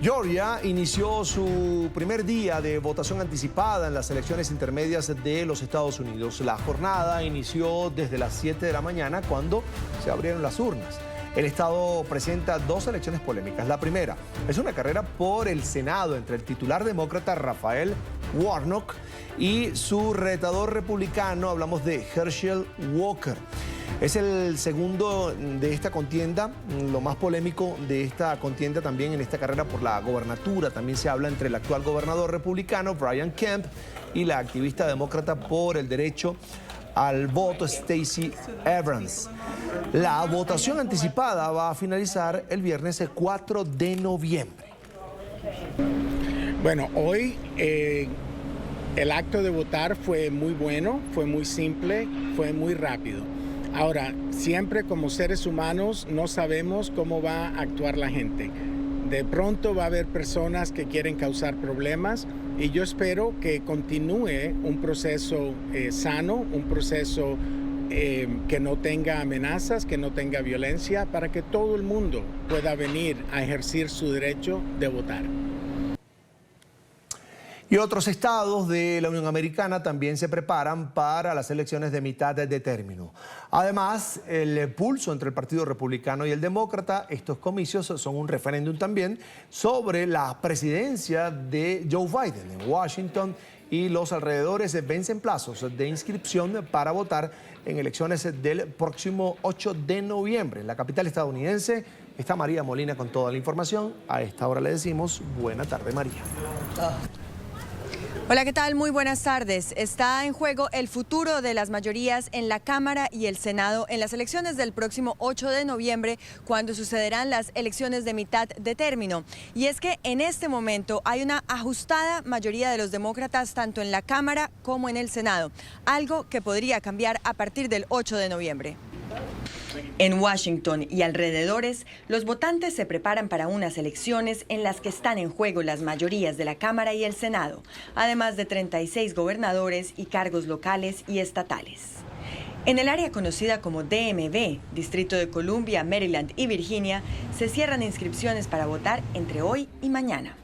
Georgia inició su primer día de votación anticipada en las elecciones intermedias de los Estados Unidos. La jornada inició desde las 7 de la mañana cuando se abrieron las urnas. El estado presenta dos elecciones polémicas. La primera es una carrera por el Senado entre el titular demócrata Raphael Warnock y su retador republicano, hablamos de Herschel Walker. Es el segundo de esta contienda, lo más polémico de esta contienda también en esta carrera por la gobernatura. También se habla entre el actual gobernador republicano, Brian Kemp, y la activista demócrata por el derecho al voto, Stacey Abrams. La votación anticipada va a finalizar el viernes 4 de noviembre. Bueno, hoy el acto de votar fue muy bueno, fue muy simple, fue muy rápido. Ahora, siempre como seres humanos no sabemos cómo va a actuar la gente. De pronto va a haber personas que quieren causar problemas y yo espero que continúe un proceso sano, un proceso que no tenga amenazas, que no tenga violencia, para que todo el mundo pueda venir a ejercer su derecho de votar. Y otros estados de la Unión Americana también se preparan para las elecciones de mitad de término. Además, el pulso entre el Partido Republicano y el Demócrata, estos comicios son un referéndum también sobre la presidencia de Joe Biden en Washington, y los alrededores vencen plazos de inscripción para votar en elecciones del próximo 8 de noviembre. En la capital estadounidense está María Molina con toda la información. A esta hora le decimos buena tarde, María. Hola, ¿qué tal? Muy buenas tardes. Está en juego el futuro de las mayorías en la Cámara y el Senado en las elecciones del próximo 8 de noviembre, cuando sucederán las elecciones de mitad de término. Y es que en este momento hay una ajustada mayoría de los demócratas tanto en la Cámara como en el Senado, algo que podría cambiar a partir del 8 de noviembre. En Washington y alrededores, los votantes se preparan para unas elecciones en las que están en juego las mayorías de la Cámara y el Senado, además de 36 gobernadores y cargos locales y estatales. En el área conocida como DMV, Distrito de Columbia, Maryland y Virginia, se cierran inscripciones para votar entre hoy y mañana.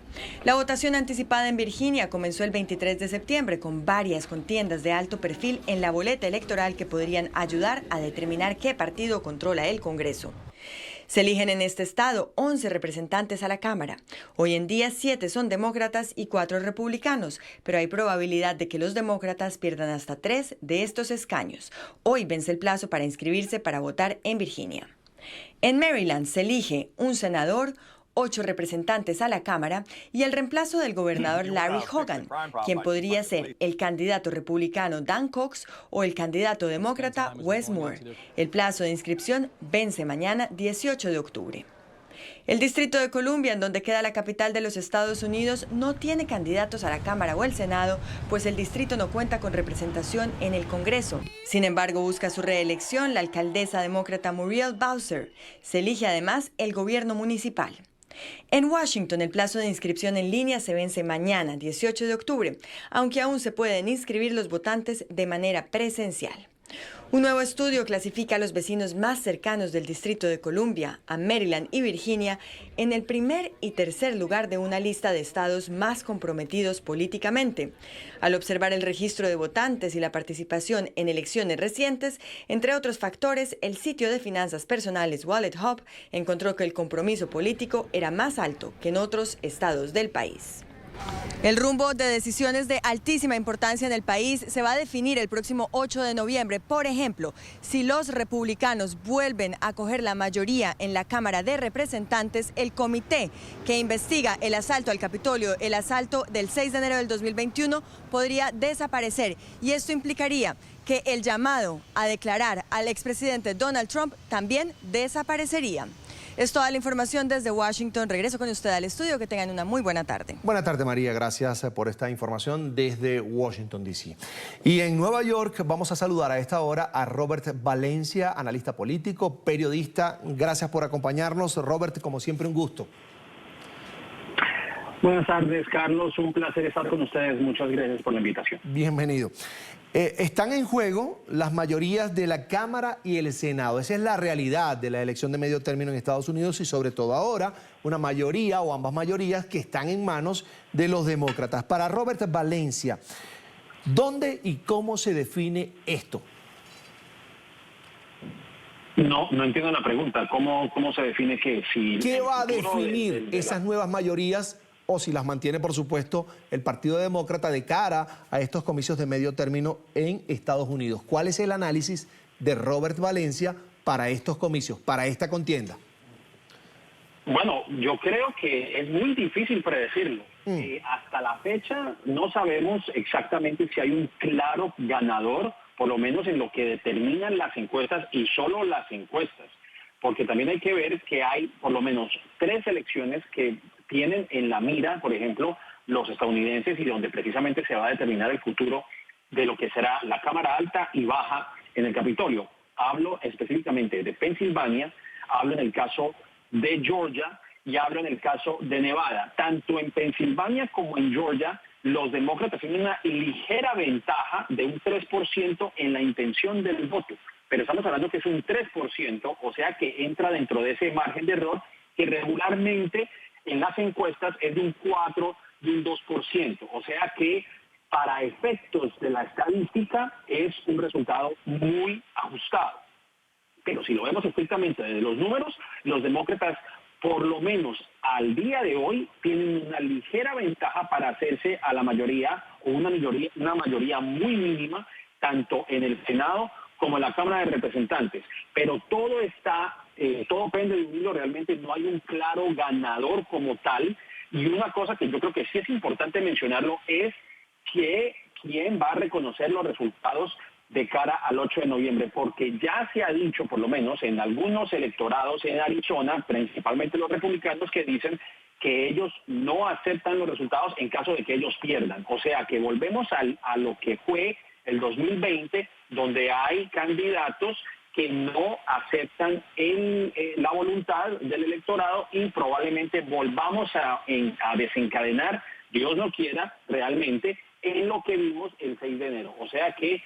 La votación anticipada en Virginia comenzó el 23 de septiembre con varias contiendas de alto perfil en la boleta electoral que podrían ayudar a determinar qué partido controla el Congreso. Se eligen en este estado 11 representantes a la Cámara. Hoy en día 7 son demócratas y 4 republicanos, pero hay probabilidad de que los demócratas pierdan hasta 3 de estos escaños. Hoy vence el plazo para inscribirse para votar en Virginia. En Maryland se elige un senador, 8 representantes a la Cámara y el reemplazo del gobernador Larry Hogan, quien podría ser el candidato republicano Dan Cox o el candidato demócrata Wes Moore. El plazo de inscripción vence mañana, 18 de octubre. El Distrito de Columbia, en donde queda la capital de los Estados Unidos, no tiene candidatos a la Cámara o el Senado, pues el distrito no cuenta con representación en el Congreso. Sin embargo, busca su reelección la alcaldesa demócrata Muriel Bowser. Se elige además el gobierno municipal. En Washington, el plazo de inscripción en línea se vence mañana, 18 de octubre, aunque aún se pueden inscribir los votantes de manera presencial. Un nuevo estudio clasifica a los vecinos más cercanos del Distrito de Columbia, a Maryland y Virginia, en el primer y tercer lugar de una lista de estados más comprometidos políticamente. Al observar el registro de votantes y la participación en elecciones recientes, entre otros factores, el sitio de finanzas personales Wallet Hub encontró que el compromiso político era más alto que en otros estados del país. El rumbo de decisiones de altísima importancia en el país se va a definir el próximo 8 de noviembre. Por ejemplo, si los republicanos vuelven a coger la mayoría en la Cámara de Representantes, el comité que investiga el asalto al Capitolio, el asalto del 6 de enero del 2021, podría desaparecer. Y esto implicaría que el llamado a declarar al expresidente Donald Trump también desaparecería. Es toda la información desde Washington. Regreso con usted al estudio. Que tengan una muy buena tarde. Buena tarde, María. Gracias por esta información desde Washington, D.C. Y en Nueva York vamos a saludar a esta hora a Robert Valencia, analista político, periodista. Gracias por acompañarnos. Robert, como siempre, un gusto. Buenas tardes, Carlos. Un placer estar con ustedes. Muchas gracias por la invitación. Bienvenido. Están en juego las mayorías de la Cámara y el Senado. Esa es la realidad de la elección de medio término en Estados Unidos y sobre todo ahora, una mayoría o ambas mayorías que están en manos de los demócratas. Para Robert Valencia, ¿dónde y cómo se define esto? No entiendo la pregunta. ¿Cómo se define que si ¿Qué el va a futuro definir esas nuevas mayorías o si las mantiene, por supuesto, el Partido Demócrata de cara a estos comicios de medio término en Estados Unidos? ¿Cuál es el análisis de Robert Valencia para estos comicios, para esta contienda? Bueno, yo creo que es muy difícil predecirlo. Hasta la fecha no sabemos exactamente si hay un claro ganador, por lo menos en lo que determinan las encuestas y solo las encuestas. Porque también hay que ver que hay por lo menos 3 elecciones que tienen en la mira, por ejemplo, los estadounidenses y donde precisamente se va a determinar el futuro de lo que será la Cámara Alta y Baja en el Capitolio. Hablo específicamente de Pensilvania, hablo en el caso de Georgia y hablo en el caso de Nevada. Tanto en Pensilvania como en Georgia, los demócratas tienen una ligera ventaja de un 3% en la intención del voto. Pero estamos hablando que es un 3%, o sea que entra dentro de ese margen de error que regularmente en las encuestas es de un 4, de un 2%. O sea que para efectos de la estadística es un resultado muy ajustado. Pero si lo vemos estrictamente desde los números, los demócratas, por lo menos al día de hoy, tienen una ligera ventaja para hacerse a la mayoría o una mayoría muy mínima, tanto en el Senado como en la Cámara de Representantes. Pero todo depende de un hilo, realmente no hay un claro ganador como tal. Y una cosa que yo creo que sí es importante mencionarlo es que quién va a reconocer los resultados de cara al 8 de noviembre, porque ya se ha dicho, por lo menos en algunos electorados en Arizona, principalmente los republicanos, que dicen que ellos no aceptan los resultados en caso de que ellos pierdan. O sea, que volvemos a lo que fue el 2020, donde hay candidatos que no aceptan la voluntad del electorado y probablemente volvamos a desencadenar, Dios no quiera, realmente en lo que vimos el 6 de enero. O sea que,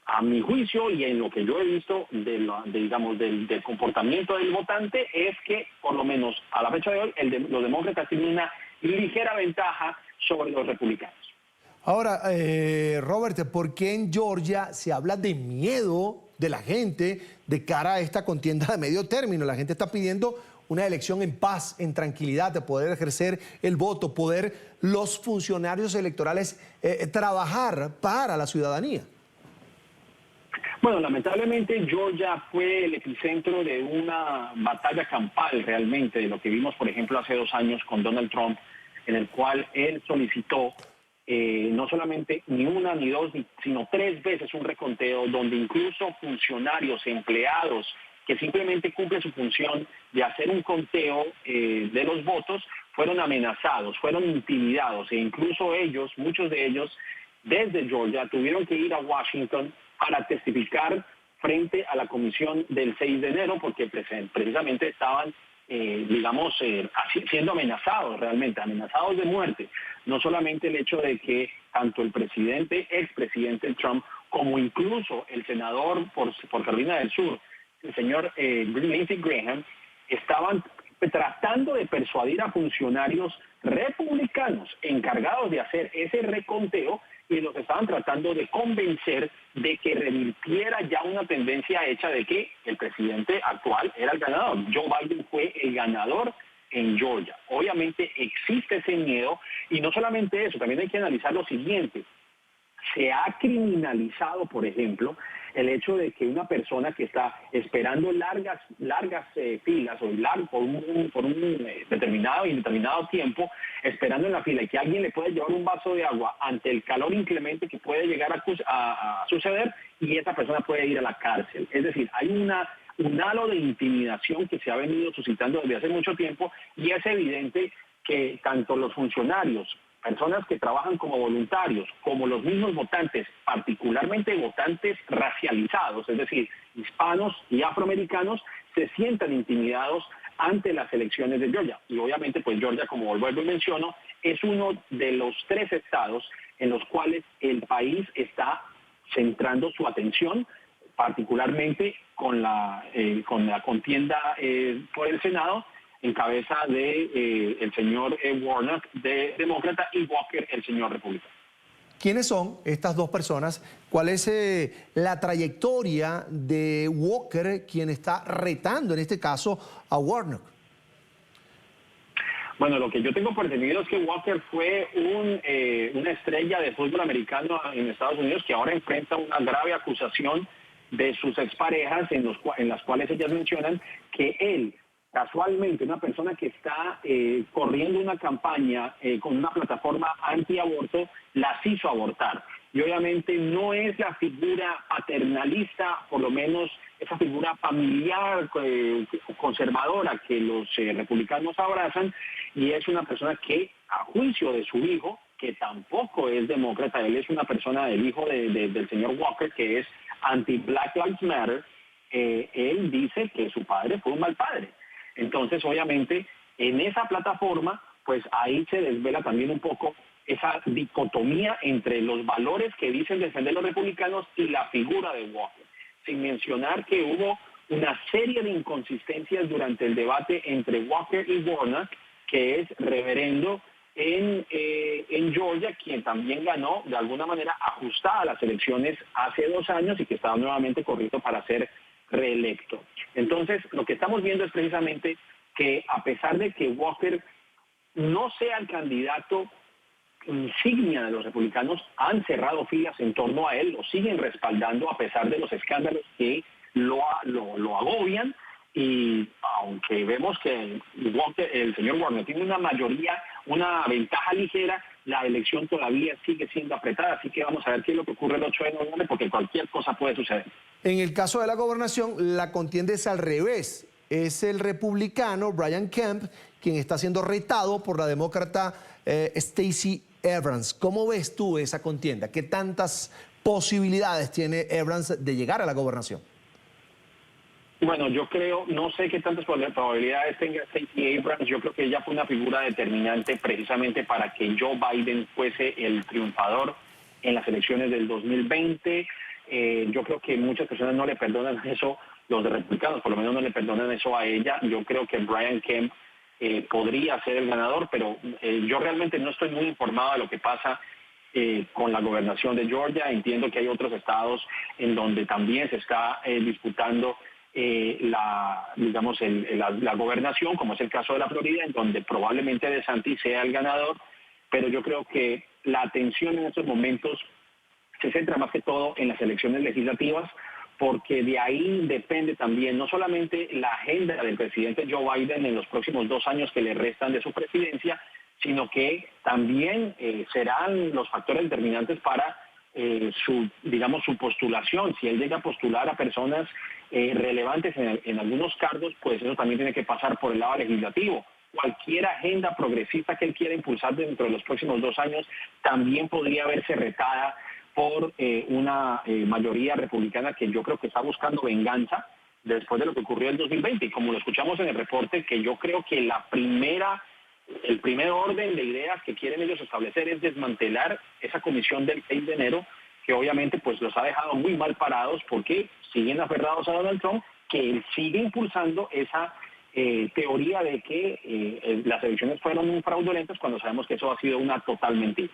a mi juicio y en lo que yo he visto del comportamiento del votante, es que por lo menos a la fecha de hoy los demócratas tienen una ligera ventaja sobre los republicanos. Ahora, Robert, ¿por qué en Georgia se habla de miedo de la gente de cara a esta contienda de medio término? La gente está pidiendo una elección en paz, en tranquilidad, de poder ejercer el voto, poder los funcionarios electorales trabajar para la ciudadanía. Bueno, lamentablemente Georgia fue el epicentro de una batalla campal realmente, de lo que vimos, por ejemplo, hace 2 años con Donald Trump, en el cual él solicitó no solamente ni una, ni dos, sino 3 veces un reconteo, donde incluso funcionarios, empleados, que simplemente cumplen su función de hacer un conteo de los votos, fueron amenazados, fueron intimidados, e incluso ellos, muchos de ellos, desde Georgia, tuvieron que ir a Washington para testificar frente a la comisión del 6 de enero, porque precisamente estaban, siendo amenazados realmente, amenazados de muerte. No solamente el hecho de que tanto el expresidente Trump, como incluso el senador por Carolina del Sur, el señor Lindsey Graham, estaban tratando de persuadir a funcionarios republicanos encargados de hacer ese reconteo, y los estaban tratando de convencer de que revirtiera ya una tendencia hecha de que el presidente actual era el ganador. Joe Biden fue el ganador en Georgia. Obviamente existe ese miedo, y no solamente eso, también hay que analizar lo siguiente. Se ha criminalizado, por ejemplo, el hecho de que una persona que está esperando largas filas o por un determinado y indeterminado tiempo, esperando en la fila, y que alguien le puede llevar un vaso de agua ante el calor inclemente que puede llegar a suceder, y esa persona puede ir a la cárcel. Es decir, hay un halo de intimidación que se ha venido suscitando desde hace mucho tiempo, y es evidente que tanto los funcionarios, personas que trabajan como voluntarios, como los mismos votantes, particularmente votantes racializados, es decir, hispanos y afroamericanos, se sientan intimidados ante las elecciones de Georgia. Y obviamente, pues Georgia, como vuelvo y menciono, es uno de los 3 estados en los cuales el país está centrando su atención, particularmente con la contienda por el Senado, en cabeza de el señor Warnock, de demócrata, y Walker, el señor republicano. ¿Quiénes son estas dos personas? ¿Cuál es la trayectoria de Walker, quien está retando en este caso a Warnock? Bueno, lo que yo tengo por entendido es que Walker fue una estrella de fútbol americano en Estados Unidos que ahora enfrenta una grave acusación de sus exparejas en las cuales ellas mencionan que él, casualmente, una persona que está corriendo una campaña con una plataforma antiaborto, las hizo abortar. Y obviamente no es la figura paternalista, por lo menos esa figura familiar, conservadora que los republicanos abrazan, y es una persona que, a juicio de su hijo, que tampoco es demócrata, él es una persona del hijo del señor Walker, que es anti-Black Lives Matter, él dice que su padre fue un mal padre. Entonces, obviamente, en esa plataforma, pues ahí se desvela también un poco esa dicotomía entre los valores que dicen defender los republicanos y la figura de Walker. Sin mencionar que hubo una serie de inconsistencias durante el debate entre Walker y Warnock, que es reverendo en Georgia, quien también ganó de alguna manera ajustada a las elecciones hace 2 años y que estaba nuevamente corriendo para ser reelecto. Entonces, lo que estamos viendo es precisamente que a pesar de que Walker no sea el candidato insignia de los republicanos, han cerrado filas en torno a él, lo siguen respaldando a pesar de los escándalos que lo agobian, y aunque vemos que Walker, el señor Warnock tiene una mayoría, una ventaja ligera, la elección todavía sigue siendo apretada, así que vamos a ver qué es lo que ocurre el 8 de noviembre, porque cualquier cosa puede suceder. En el caso de la gobernación, la contienda es al revés. Es el republicano Brian Kemp quien está siendo retado por la demócrata Stacey Abrams. ¿Cómo ves tú esa contienda? ¿Qué tantas posibilidades tiene Abrams de llegar a la gobernación? Bueno, yo creo, no sé qué tantas probabilidades tenga Stacey Abrams. Yo creo que ella fue una figura determinante precisamente para que Joe Biden fuese el triunfador en las elecciones del 2020. Yo creo que muchas personas no le perdonan eso, los republicanos por lo menos no le perdonan eso a ella. Yo creo que Brian Kemp podría ser el ganador, pero yo realmente no estoy muy informado de lo que pasa con la gobernación de Georgia. Entiendo que hay otros estados en donde también se está disputando la gobernación, como es el caso de la Florida, en donde probablemente DeSantis sea el ganador, pero yo creo que la atención en estos momentos se centra más que todo en las elecciones legislativas, porque de ahí depende también no solamente la agenda del presidente Joe Biden en los próximos 2 años que le restan de su presidencia, sino que también serán los factores determinantes para su postulación. Si él llega a postular a personas relevantes en algunos cargos, pues eso también tiene que pasar por el lado legislativo. Cualquier agenda progresista que él quiera impulsar dentro de los próximos 2 años también podría verse retada por una mayoría republicana que yo creo que está buscando venganza después de lo que ocurrió en 2020. Y como lo escuchamos en el reporte, que yo creo que el primer orden de ideas que quieren ellos establecer es desmantelar esa comisión del 6 de enero, que obviamente pues los ha dejado muy mal parados porque siguen aferrados a Donald Trump, que él sigue impulsando esa teoría de que las elecciones fueron fraudulentas, cuando sabemos que eso ha sido una total mentira.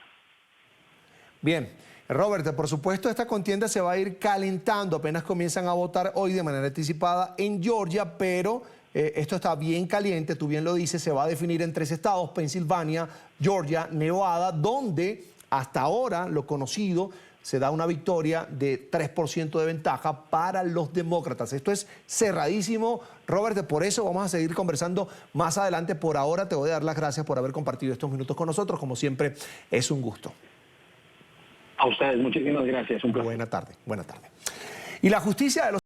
Bien, Robert, por supuesto esta contienda se va a ir calentando, apenas comienzan a votar hoy de manera anticipada en Georgia, pero esto está bien caliente, tú bien lo dices, se va a definir en 3 estados, Pensilvania, Georgia, Nevada, donde hasta ahora lo conocido se da una victoria de 3% de ventaja para los demócratas. Esto es cerradísimo, Robert, por eso vamos a seguir conversando más adelante. Por ahora te voy a dar las gracias por haber compartido estos minutos con nosotros, como siempre es un gusto. A ustedes, muchísimas gracias. Un placer. Buena tarde, buena tarde. Y la justicia de los